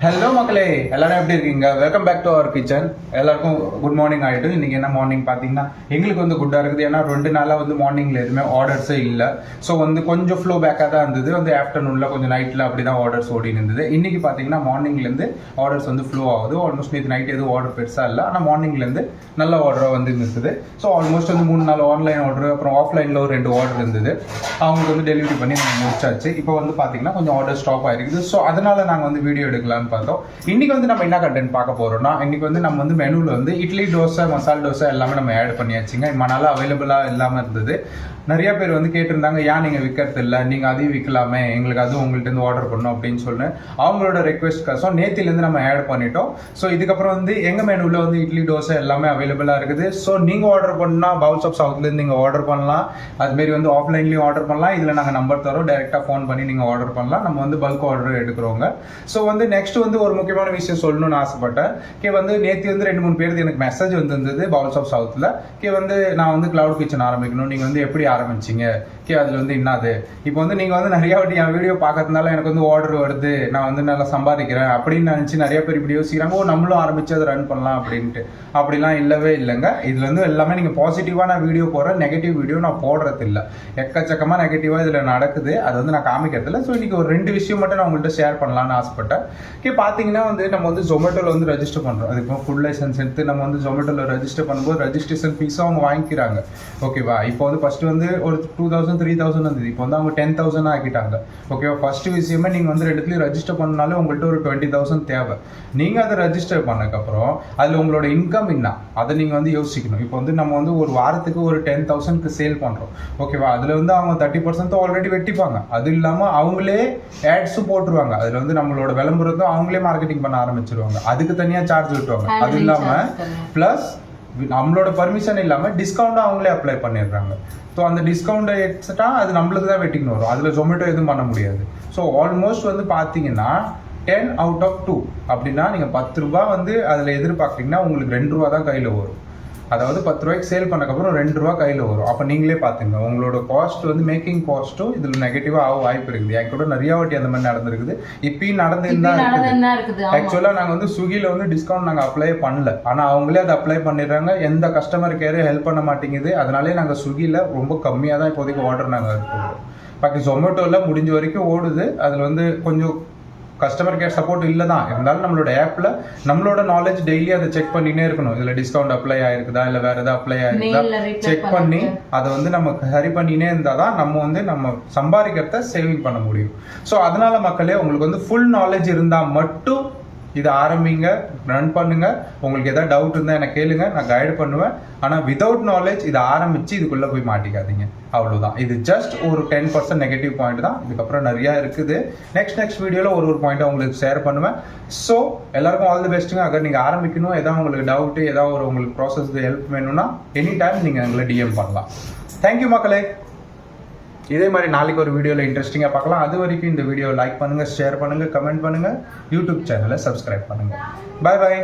Hello மக்களே, எல்லாரும் எப்படி இருக்கீங்க? Welcome back to our kitchen. எல்லாருக்கும் குட் மார்னிங் ஆகிட்டு இன்னைக்கு என்ன மார்னிங் பார்த்தீங்கன்னா எங்களுக்கு வந்து குட்டாக இருக்குது. ஏன்னா 2 நாளாக வந்து மார்னிங்கில் எதுவுமே ஆர்டர்ஸே இல்லை. ஸோ வந்து கொஞ்சம் ஃப்ளோ பேக்காக தான் இருந்தது. வந்து ஆஃப்டர்நூனில் கொஞ்சம் நைட்டில் அப்படி தான் ஆர்டர்ஸ் ஓடின்னு இருந்தது. இன்னைக்கு பார்த்தீங்கன்னா மார்னிங்லேருந்து ஆர்டர்ஸ் வந்து ஃப்ளோ ஆகுது. ஆல்மோஸ்ட் நேற்று நைட் எதுவும் ஆர்டர் பெருசாக இல்லை, ஆனால் மார்னிங்லேருந்து நல்ல ஆர்டராக வந்து இருந்தது. ஸோ ஆல்மோஸ்ட் வந்து 3 நாள் ஆன்லைன் ஆர்டர், அப்புறம் ஆஃப்லைனில் ஒரு 2 ஆர்டர் இருந்தது. அவங்களுக்கு வந்து டெலிவரி பண்ணி நாங்கள் முடிச்சாச்சு. இப்போ வந்து பார்த்தீங்கன்னா கொஞ்சம் ஆர்டர் ஸ்டாப் ஆகிருக்குது. ஸோ அதனால நாங்கள் வந்து வீடியோ எடுக்கலாம்னு பார்த்தோம். இன்னைக்கு வந்து நம்ம என்ன கண்டென்ட் பார்க்க போறோம்னா, இன்னைக்கு வந்து நம்ம வந்து மெனுவில் வந்து இட்லி, தோசை, மசால் தோசை எல்லாமே நம்ம ஆட் பண்ணியாச்சுங்க. நாள் அவைலபிளாக இல்லாமல் இருந்தது. நிறைய பேர் வந்து கேட்டிருந்தாங்க, ஏன் நீங்கள் விற்கிறது இல்லை, நீங்கள் அதையும் விற்கலாமே, எங்களுக்கு அதுவும் உங்கள்கிட்ட ஆர்டர் பண்ணணும் அப்படின்னு சொல்லி அவங்களோட ரெக்வெஸ்ட் காசம் நேத்திலேருந்து நம்ம ஆட் பண்ணிட்டோம். ஸோ இதுக்கப்புறம் வந்து எங்கள் மெனுவில் வந்து இட்லி, தோசை எல்லாமே அவைலபிளாக இருக்குது. ஸோ நீங்கள் ஆர்டர் பண்ணால் பவுல்ஸ் ஆஃப் சவுத்லேருந்து நீங்கள் ஆர்டர் பண்ணலாம். அதுமாரி வந்து ஆஃப்லைன்லேயும் ஆர்டர் பண்ணலாம். இதில் நாங்கள் நம்பர் தரோம், டைரெக்டாக ஃபோன் பண்ணி நீங்கள் ஆர்டர் பண்ணலாம். நம்ம வந்து பல்க் ஆர்டர் எடுக்கிறோங்க. ஸோ வந்து நெக்ஸ்ட் வந்து ஒரு முக்கியமான விஷயம் சொல்லணும்னு ஆசைப்பட்டேன். வந்து நேற்று வந்து 2-3 பேருக்கு எனக்கு மெசேஜ் வந்திருந்தது பவுல்ஸ் ஆஃப் சவுத்தில். வந்து நான் வந்து கிளவுட் கிச்சன் ஆரம்பிக்கணும், நீங்கள் வந்து எப்படி ஆரம்பிச்சிங்க, அதில் வந்து என்னது, இப்போ வந்து நீங்கள் வந்து நிறைய வாட்டி என் வீடியோ பார்க்கறதுனால எனக்கு வந்து ஆர்டர் வருது, நான் வந்து நல்லா சம்பாதிக்கிறேன் அப்படின்னு நினச்சி நிறைய பேர் இப்படி யோசிக்கிறாங்க, நம்மளும் ஆரம்பிச்சு அதை ரன் பண்ணலாம் அப்படின்ட்டு. அப்படிலாம் இல்லவே இல்லைங்க. இதில் வந்து எல்லாமே நீங்கள் பாசிட்டிவாக நான் வீடியோ போடுறேன், நெகட்டிவ் வீடியோ நான் போடுறது இல்லை. எக்கச்சக்கமாக நெகட்டிவாக இதில் நடக்குது, அது வந்து நான் காமிக்கிறதில்ல. ஸோ இன்றைக்கி ஒரு 2 விஷயம் மட்டும் நான் உங்கள்கிட்ட ஷேர் பண்ணலான்னு ஆசைப்பட்டேன். பார்த்தீங்கன்னா வந்து நம்ம வந்து ஜொமேட்டோவில் வந்து ரெஜிஸ்டர் பண்ணுறோம். அதுக்கு ஃபுல் லைசன்ஸ் எடுத்து நம்ம வந்து ஜொமேட்டோவில் ரெஜிஸ்டர் பண்ணும்போது ரெஜிஸ்ட்ரேஷன் ஃபீஸும் அவங்க வாங்கிக்கிறாங்க. ஓகேவா? இப்போ வந்து ஃபஸ்ட்டு வந்து ஒரு 2000-3000 இருந்தது. இப்போ வந்து அவங்க 10,000 ஆக்கிட்டாங்க. ஓகேவா? ஃபஸ்ட்டு விஷயமே நீங்கள் வந்து 2 இடத்துலையும் ரெஜிஸ்டர் பண்ணாலே உங்கள்கிட்ட ஒரு 20,000 தேவை. நீங்கள் அதை ரெஜிஸ்டர் பண்ணக்கப்புறம் அதில் உங்களோட இன்கம் என்ன, அதை நீங்கள் வந்து யோசிக்கணும். இப்போ வந்து நம்ம வந்து ஒரு வாரத்துக்கு ஒரு 10,000க்கு சேல் பண்ணுறோம். ஓகேவா? அதில் வந்து அவங்க 30% ஆல்ரெடி வெட்டிப்பாங்க. அது இல்லாமல் அவங்களே ஆட்ஸும் போட்டுருவாங்க. அதில் வந்து நம்மளோட விளம்பரத்தும் அவங்களே மார்க்கெட்டிங் பண்ண ஆரம்பிச்சிருவாங்க. அதுக்கு தனியாக சார்ஜ் விட்டுருவாங்க. அது இல்லாமல் ப்ளஸ் நம்மளோட பர்மிஷன் இல்லாமல் டிஸ்கவுண்ட்டும் அவங்களே அப்ளை பண்ணிடுறாங்க. ஸோ அந்த டிஸ்கவுண்ட் எக்ஸ்ட்ரா அது நம்மளுக்கு தான் வெட்டிங் வரும். அதில் ஜொமேட்டோ எதுவும் பண்ண முடியாது. ஸோ ஆல்மோஸ்ட் வந்து பார்த்தீங்கன்னா 10 out of 2 அப்படின்னா நீங்கள் 10 ரூபா வந்து அதில் எதிர்பார்க்குறீங்கன்னா உங்களுக்கு 2 ரூபா தான் கையில் வரும். அதாவது 10 ரூபாய்க்கு சேல் பண்ணக்கப்புறம் 2 ரூபா கையில் வரும். அப்போ நீங்களே பார்த்துங்க, உங்களோட காஸ்ட் வந்து மேக்கிங் காஸ்ட்டும் இதில் நெகட்டிவாக ஆக வாய்ப்பு இருக்குது. என் கூட நிறைய வாட்டி அந்த மாதிரி நடந்திருக்குது, இப்பயும் நடந்துன்னு இருக்குது. ஆக்சுவலாக நாங்கள் வந்து ஸ்விக்கியில் வந்து டிஸ்கவுண்ட் நாங்கள் அப்ளை பண்ணல, ஆனால் அவங்களே அதை அப்ளை பண்ணிடுறாங்க. எந்த கஸ்டமர் கேரும் ஹெல்ப் பண்ண மாட்டேங்குது. அதனாலே நாங்கள் ஸ்விக்கியில் ரொம்ப கம்மியாக தான் இப்போதைக்கு ஆர்டர் நாங்கள் எடுத்துக்கிறோம். பாக்கி ஜொமேட்டோவில் முடிஞ்ச வரைக்கும் ஓடுது. அதில் வந்து கொஞ்சம் கஸ்டமர் கேர் சப்போர்ட் இல்லை தான் இருந்தாலும் நம்மளோட ஆப்பில் நம்மளோட நாலேஜ் டெய்லி அதை செக் பண்ணினே இருக்கணும். இதில் டிஸ்கவுண்ட் அப்ளை ஆயிருக்குதா, இல்லை வேறு எதாவது அப்ளை ஆயிருக்குதா செக் பண்ணி அதை வந்து நம்ம சரி பண்ணினே இருந்தால் தான் நம்ம வந்து நம்ம சம்பாதிக்கிறத சேவிங் பண்ண முடியும். ஸோ அதனால மக்களே, உங்களுக்கு வந்து ஃபுல் நாலேஜ் இருந்தால் மட்டும் இதை ஆரம்பிங்க, ரன் பண்ணுங்க. உங்களுக்கு எதாவது டவுட் இருந்தால் எனக்கு கேளுங்க, நான் கைடு பண்ணுவேன். ஆனால் விதவுட் நாலேஜ் இதை ஆரம்பித்து இதுக்குள்ளே போய் மாட்டிக்காதீங்க. அவ்வளோதான். இது ஜஸ்ட் ஒரு 10% நெகட்டிவ் பாயிண்ட் தான். இதுக்கப்புறம் நிறையா இருக்குது. நெக்ஸ்ட் வீடியோவில் ஒரு பாயிண்ட்டை உங்களுக்கு ஷேர் பண்ணுவேன். ஸோ எல்லாருக்கும் ஆல் தி பெஸ்ட்டுங்க. அங்கே நீங்கள் ஆரம்பிக்கணும், ஏதாவது உங்களுக்கு டவுட்டு, ஏதாவது ஒரு உங்களுக்கு ப்ராசஸ் ஹெல்ப் வேணும்னா எனி டைம் நீங்கள் எங்களை டிஎம் பண்ணலாம். தேங்க்யூ மக்களே. இதே மாதிரி நாளைக்கு ஒரு வீடியோவில் இன்ட்ரெஸ்டிங்காக பார்க்கலாம். அது வரைக்கும் இந்த வீடியோ லைக் பண்ணுங்கள், ஷேர் பண்ணுங்கள், கமெண்ட் பண்ணுங்கள், யூடியூப் சேனலை சப்ஸ்கிரைப் பண்ணுங்கள். பாய் பாய்.